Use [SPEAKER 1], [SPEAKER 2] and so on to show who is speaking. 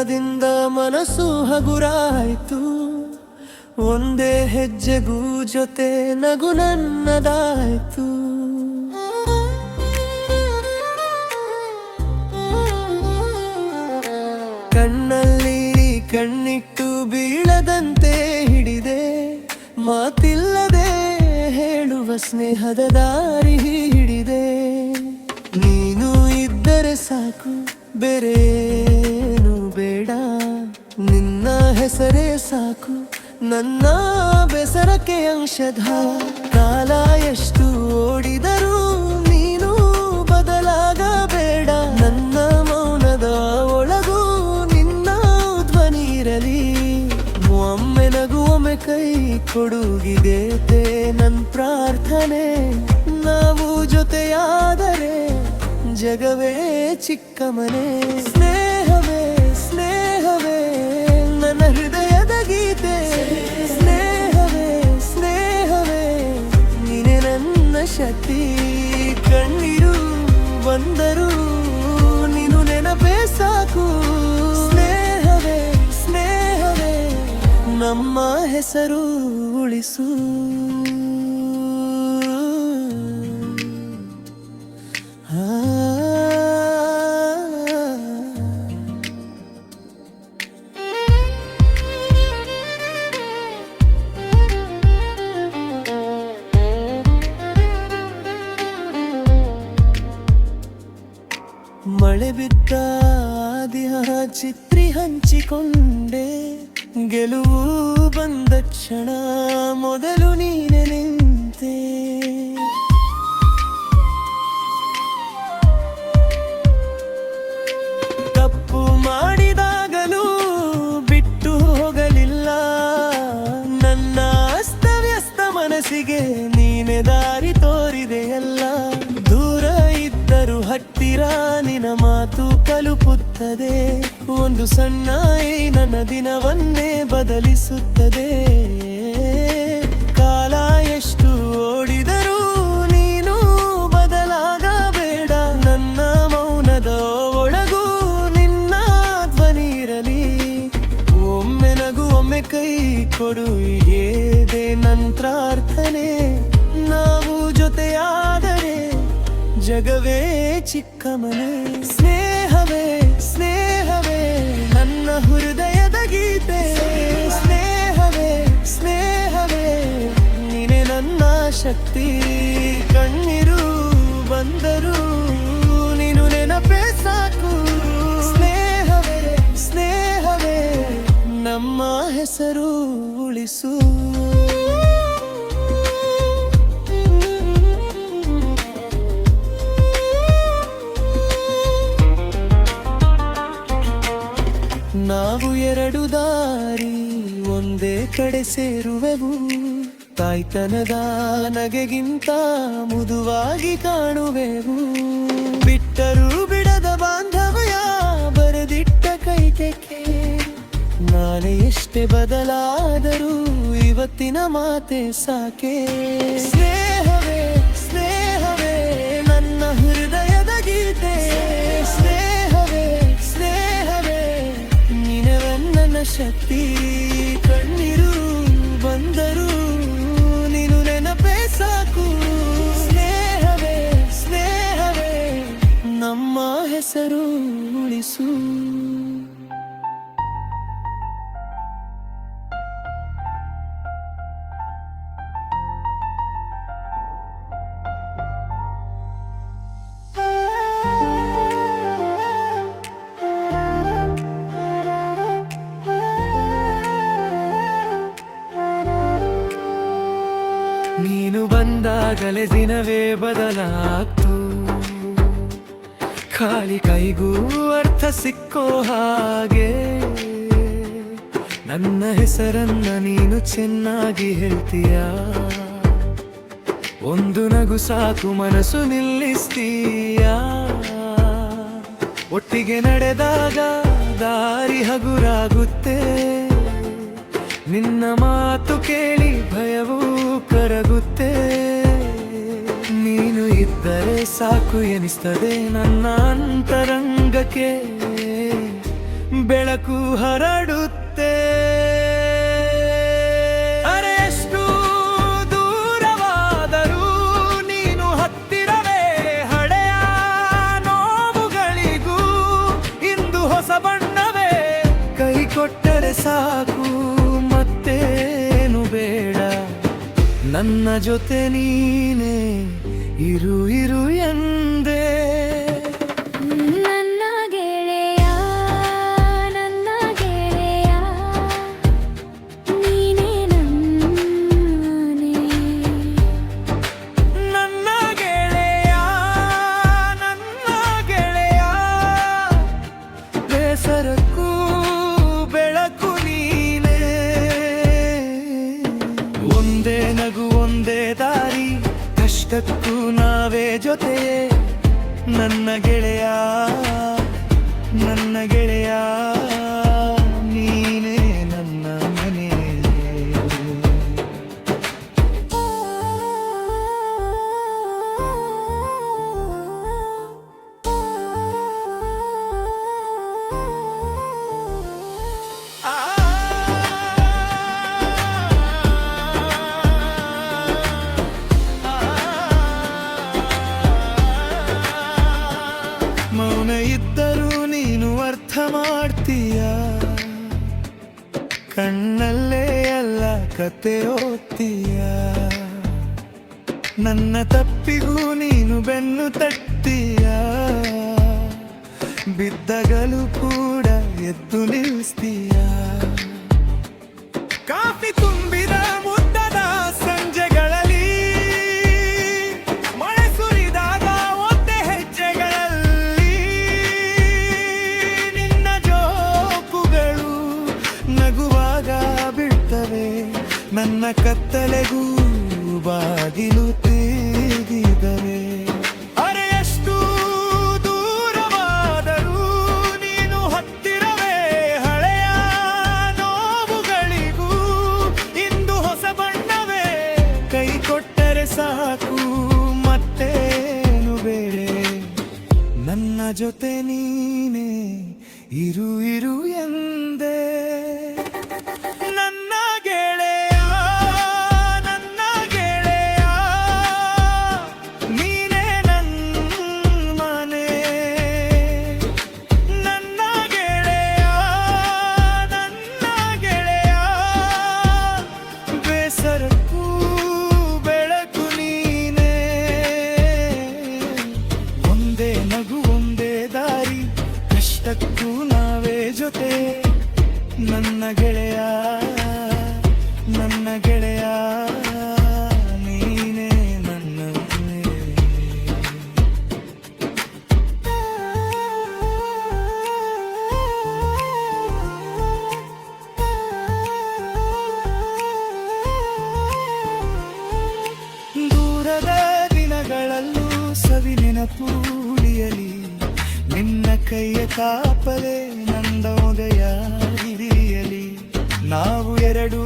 [SPEAKER 1] ಕ್ಷಣದಿಂದ ಮನಸ್ಸು ಹಗುರಾಯ್ತು. ಒಂದೇ ಹೆಜ್ಜೆಗೂ ಜೊತೆ ನಗು ನನ್ನದಾಯ್ತು. ಕಣ್ಣಲ್ಲಿ ಕಣ್ಣಿಟ್ಟು ಬೀಳದಂತೆ ಹಿಡಿದೆ, ಮಾತಿಲ್ಲದೆ ಹೇಳುವ ಸ್ನೇಹದ ದಾರಿ ಹಿಡಿದೆ. ನೀನು ಇದ್ದರೆ ಸಾಕು, ಬೇರೇನು ಬೇಡ, ನಿನ್ನ ಹೆಸರೇ ಸಾಕು ನನ್ನ ಬೆಸರಕ್ಕೆ ಅಂಶಧ. ಕಾಲ ಎಷ್ಟು ಓಡಿದರೂ ನೀನು ಬದಲಾಗಬೇಡ, ನನ್ನ ಮೌನದ ಒಳಗೂ ನಿನ್ನ ಧ್ವನಿ ಇರಲಿ. ಒಮ್ಮೆ ನಗು ಒಮ್ಮೆ ಕೈ ಕೊಡುಗಿದೆ ನನ್ ಪ್ರಾರ್ಥನೆ. ನಾವು ಜೊತೆಯಾದರೆ ಜಗವೇ ಚಿಕ್ಕ ಮನೆ. ಸ್ನೇಹವೇ ಸ್ನೇಹವೇ ನನ್ನ ಹೃದಯದ ಗೀತೆ. ಸ್ನೇಹವೇ ಸ್ನೇಹವೇ ನೀನೆ ನನ್ನ ಶಕ್ತಿ. ಕಣ್ಣೀರು ಬಂದರೂ ನೀನು ನೆನಪೇ ಸಾಕು. ಸ್ನೇಹವೇ ಸ್ನೇಹವೇ ನಮ್ಮ ಹೆಸರು ಉಳಿಸು. ಮಳೆ ಬಿದ್ದ ದಿನ ಚಿತ್ರಿ ಹಂಚಿಕೊಂಡೆ, ಗೆಲುವು ಬಂದ ಕ್ಷಣ ಮೊದಲು ನೀನೆ ನಿಂತೆ. ತಪ್ಪು ಮಾಡಿದಾಗಲೂ ಬಿಟ್ಟು ಹೋಗಲಿಲ್ಲ, ನನ್ನ ಅಸ್ತವ್ಯಸ್ತ ಮನಸ್ಸಿಗೆ ನೀನೆ ದಾರಿ ತೋರಿದೆಯಲ್ಲ. ದೂರ ಇದ್ದರೂ ಹತ್ತಿರ ನಿನ್ನ ಮಾತು ತಲುಪುತ್ತದೆ. ಒಂದು ಸಣ್ಣ ನನ್ನ ದಿನವನ್ನೇ ಬದಲಿಸುತ್ತದೆ. ಕಾಲ ಎಷ್ಟು ಓಡಿದರೂ ನೀನು ಬದಲಾಗಬೇಡ, ನನ್ನ ಮೌನದ ಒಳಗೂ ನಿನ್ನ ಧ್ವನಿ ಇರಲಿ. ಒಮ್ಮೆ ನಗು ಒಮ್ಮೆ ಕೈ ಕೊಡು, ಏದೆ ನನ್ನ ಪ್ರಾರ್ಥನೆ. ನಾವು ಜೊತೆಯಾದರೆ ಜಗವೇ ಚಿಕ್ಕ ಮನೆ. ಸ್ನೇಹವೇ ಸ್ನೇಹವೇ ನನ್ನ ಹೃದಯದ ಗೀತೆ. ಸ್ನೇಹವೇ ಸ್ನೇಹವೇ ನೀನೆ ನನ್ನ ಶಕ್ತಿ. ಕಣ್ಣೀರು ಬಂದರೂ ನೀನು ನೆನಪೇ ಸಾಕು. ಸ್ನೇಹವೇ ಸ್ನೇಹವೇ ನಮ್ಮ ಹೆಸರು ಉಳಿಸು. ನಾವು ಎರಡು ದಾರಿ ಒಂದೇ ಕಡೆ ಸೇರುವೆವು. ತಾಯ್ತನದ ನಗೆಗಿಂತ ಮುದುವಾಗಿ ಕಾಣುವೆವು. ಬಿಟ್ಟರೂ ಬಿಡದ ಬಾಂಧವ್ಯ ಬರೆದಿಟ್ಟ ಕೈತೆಕೆ. ನಾನೇ ಎಷ್ಟೇ ಬದಲಾದರೂ ಇವತ್ತಿನ ಮಾತೆ ಸಾಕೆ. ಸ್ನೇಹವೇ ಸ್ನೇಹವೇ ನನ್ನ ಹೃದಯದ ಗೀತೆ. ಸ್ನೇಹವೇ ಸ್ನೇಹವೇ ನನ್ನ ಶಕ್ತಿ. ಕಣ್ಣೀರು ಬಂದರೂ ನೀನು ನೆನಪೇ ಸಾಕು. ಸ್ನೇಹವೇ ಸ್ನೇಹವೇ ನಮ್ಮ ಹೆಸರು ಉಳಿಸು. ನೀನು ಬಂದಾಗಲೇ ದಿನವೇ ಬದಲಾಗ್ತು. ಖಾಲಿ ಕೈಗೂ ಅರ್ಥ ಸಿಕ್ಕೋ ಹಾಗೆ. ನನ್ನ ಹೆಸರನ್ನ ನೀನು ಚೆನ್ನಾಗಿ ಹೇಳ್ತೀಯ. ಒಂದು ನಗು ಸಾಕು ಮನಸ್ಸು ನಿಲ್ಲಿಸ್ತೀಯ. ಒಟ್ಟಿಗೆ ನಡೆದಾಗ ದಾರಿ ಹಗುರಾಗುತ್ತೆ. ನಿನ್ನ ಮಾತು ಕೇಳಿ ಭಯವೂ ಕರಗುತ್ತೆ. ನೀನು ಇದ್ದರೆ ಸಾಕು ಎನಿಸ್ತದೆ ನನ್ನ ಅಂತರಂಗಕ್ಕೆ. ಬೆಳಕು ಹರಡುತ್ತೆ. ಅರೆ ಎಷ್ಟು ದೂರವಾದರೂ ನೀನು ಹತ್ತಿರವೇ, ಹಳೆಯ ನೋವುಗಳಿಗೂ ಇಂದು ಹೊಸ ಬಣ್ಣವೇ. ಕೈ ಕೊಟ್ಟರೆ ಸಾಕು ಮತ್ತೇನು ಬೇಡ, ನನ್ನ ಜೊತೆ ನೀನೇ ಇರು ಇರು ಎಂದೇ.
[SPEAKER 2] ನನ್ನ ಗೆಳೆಯ ನನ್ನ ಗೆಳೆಯ ನೀನೇ ನನ್ನನೆ.
[SPEAKER 1] ನನ್ನ ಗೆಳೆಯ ನನ್ನ ಗೆಳೆಯ, ಬೇಸರಕ್ಕೂ ಬೆಳಕು ನೀನೇ. ಒಂದೇ ನಗು ಒಂದೇ ದಾರಿ, ಕಷ್ಟಕ್ಕೂ ನಾವೇ ಜೊತೆಯೇ. ನನ್ನ ಗೆಳೆಯ ನನ್ನ ಗೆಳೆಯ ನೀನೇ ನನ್ನ ಮನೆ. ಮೌನ ಇದ್ದರೂ ನೀನು ಅರ್ಥ ಮಾಡ್ತೀಯ, ಕಣ್ಣಲ್ಲೇ ಎಲ್ಲ ಕತೆ ಓದ್ತೀಯ. ನನ್ನ ತಪ್ಪಿಗೂ ನೀನು ಬೆನ್ನು ತಟ್ತೀಯ, ಬಿದ್ದಗಲು ಕೂಡ ಎದ್ದು ನಿಲ್ಲಿಸ್ತೀಯ. ಕಾಫಿ ತುಂಬಿದ ಮುದ್ದದ ಸಂಜೆಗಳಲ್ಲಿ, ಮಳೆ ಸುರಿದಾಗ ಒದ್ದೆ ಹೆಜ್ಜೆಗಳಲ್ಲಿ, ನಿನ್ನ ಜೋಕುಗಳು ನಗುವಾಗ ಬಿಡ್ತವೆ. ನನ್ನ ಕತ್ತಲೆಗೂ ಬಾಗಿಲು ತೆಗೆದವೆ. ಅರೆ ಎಷ್ಟು ದೂರವಾದರೂ ನೀನು ಹತ್ತಿರವೇ, ಹಳೆಯ ನೋವುಗಳಿಗೂ ಇಂದು ಹೊಸ ಬಣ್ಣವೇ. ಕೈ ಕೊಟ್ಟರೆ ಸಾಕು ಮತ್ತೇನು ಬೇರೆ, ನನ್ನ ಜೊತೆ ನೀನೇ ಇರು ಇರು ಎಂದೇ. ನನ್ನ ಗೆಳೆಯ ನನ್ನ ಗೆಳೆಯ ನೀನೇ ನನ್ನ ಮನೆ. ನನ್ನ ಗೆಳೆಯ ನನ್ನ ಗೆಳೆಯ, ಬೇಸರಕ್ಕೂ ಬೆಳಕು ನೀನೇ. ಒಂದೇ ನಗು ಒಂದೇ ದಾರಿ, ಕಷ್ಟಕ್ಕೂ ನಾವೇ ಜೊತೆ. ನನ್ನ ಗೆಳೆಯ ನನ್ನ ಗೆಳೆಯ ನೀನೇ ನನ್ನ ಮನೆ. ದೂರದ ದಿನಗಳಲ್ಲೂ ಸವಿ ನೆನಪು ಉಳಿಯಲಿ, ನಿನ್ನ ಕೈಯ ಕಾಪಲೆ ನಂದೋದಯ ಹಿರಿಯಲಿ. ನಾವು ಎರಡು